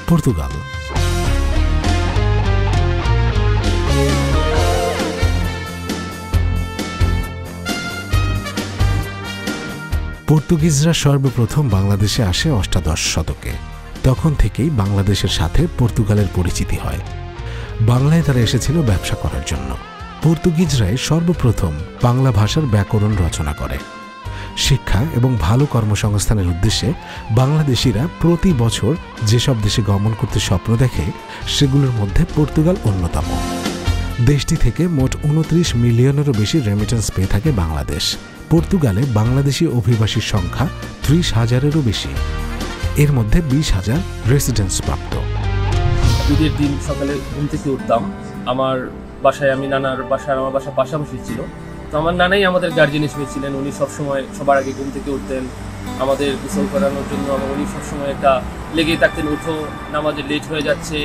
Portugal. পর্তুগিজরা সর্বপ্রথম বাংলাদেশে আসে অষ্টাদশ শতকে। তখন থেকেই বাংলাদেশের সাথে পর্তুগালের পরিচিতি হয়। বাংলায় তারা এসেছিল ব্যবসা করার জন্য। পর্তুগিজরাই সর্বপ্রথম বাংলা ভাষার ব্যাকরণ রচনা করে। শিক্ষা এবং ভালো কর্মসংস্থানের উদ্দেশ্যে বাংলাদেশিরা প্রতি বছর যেসব দেশে গমন করতে স্বপ্ন দেখে সেগুলোর মধ্যে পর্তুগাল অন্যতম। দেশটি থেকে মোট 29 মিলিয়নেরও বেশি রেমিটেন্স পেয়ে থাকে বাংলাদেশ। পর্তুগালে বাংলাদেশি অভিবাসীর সংখ্যা 30,000-এরও বেশি। এর মধ্যে 20,000 রেসিডেন্স প্রাপ্ত। ঈদের দিন সকালে ঘুম থেকে উঠতাম। আমার বাসায় আমার বাসা পাশাপাশি ছিল। তো আমার নানাই আমাদের গার্জিয়ান হিসেবে ছিলেন। উনি সবসময় সবার আগে ঘুম থেকে উঠতেন, আমাদের গোসল করানোর জন্য। উনি সবসময় একটা লেগেই থাকতেন, উঠো, নামাজে লেট হয়ে যাচ্ছে,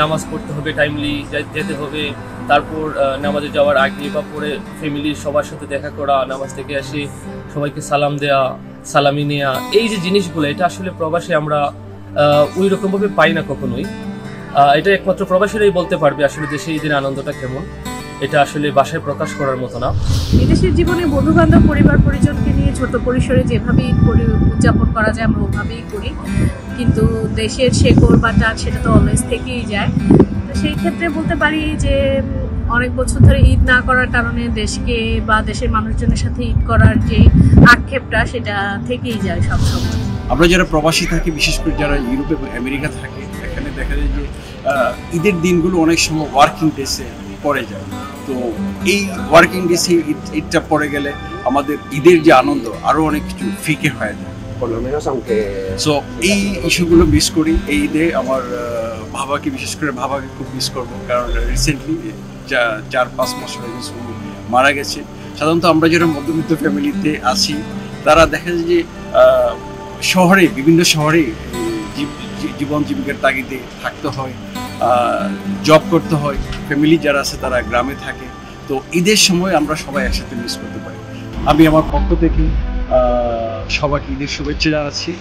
নামাজ পড়তে হবে, টাইমলি যেতে হবে। তারপর নামাজে যাওয়ার আগে বা পরে ফ্যামিলির সবার সাথে দেখা করা, নামাজ থেকে এসে সবাইকে সালাম দেয়া, সালামি নেয়া, এই যে জিনিসগুলো, এটা আসলে প্রবাসে আমরা ওই রকমভাবে পাই না কখনোই। এটা একমাত্র প্রবাসীরাই বলতে পারবে আসলে দেশে ঈদের আনন্দটা কেমন। এটা আসলে ভাষায় প্রকাশ করার মতো না। বিদেশের জীবনে বন্ধু বান্ধব, পরিবার পরিজনকে নিয়ে ছোট পরিসরে যেভাবে ঈদ উদযাপন করা যায় আমরা ওভাবেই করি, কিন্তু দেশের শেকড় বা টান সেটা তো অলওয়েজ থেকেই যায়। তো সেই ক্ষেত্রে বলতে পারি যে অনেক বছর ধরে ঈদ না করার কারণে দেশকে বা দেশের মানুষজনের সাথে ঈদ করার যে আক্ষেপটা সেটা থেকেই যায় সবসময়। আমরা যারা প্রবাসী থাকি, বিশেষ করে যারা ইউরোপ এবং আমেরিকা থাকে, এখানে দেখা যায় যে ঈদের দিনগুলো অনেক সময় ওয়ার্কিং ডেসে পড়ে যায়। তো এই ওয়ার্কিং ডেসে ঈদটা পড়ে গেলে আমাদের ঈদের যে আনন্দ আরও অনেক কিছু ফিকে হয়ে যায়। সো এই ইস্যুগুলো মিস করি এই ঈদে। আমার বাবাকে, বিশেষ করে বাবাকে খুব মিস করবো, কারণ রিসেন্টলি 4-5 মাস হয়ে গেছে মারা গেছে। সাধারণত আমরা যারা মধ্যবিত্ত ফ্যামিলিতে আছি তারা দেখা যায় যে শহরে, বিভিন্ন শহরে জীবন জীবিকার তাগিদে থাকতে হয়, জব করতে হয়। ফ্যামিলি যারা আছে তারা গ্রামে থাকে। তো ঈদের সময় আমরা সবাই একসাথে মিস করতে পারি। আমি আমার পক্ষ থেকে সবাইকে ঈদের শুভেচ্ছা জানাচ্ছি।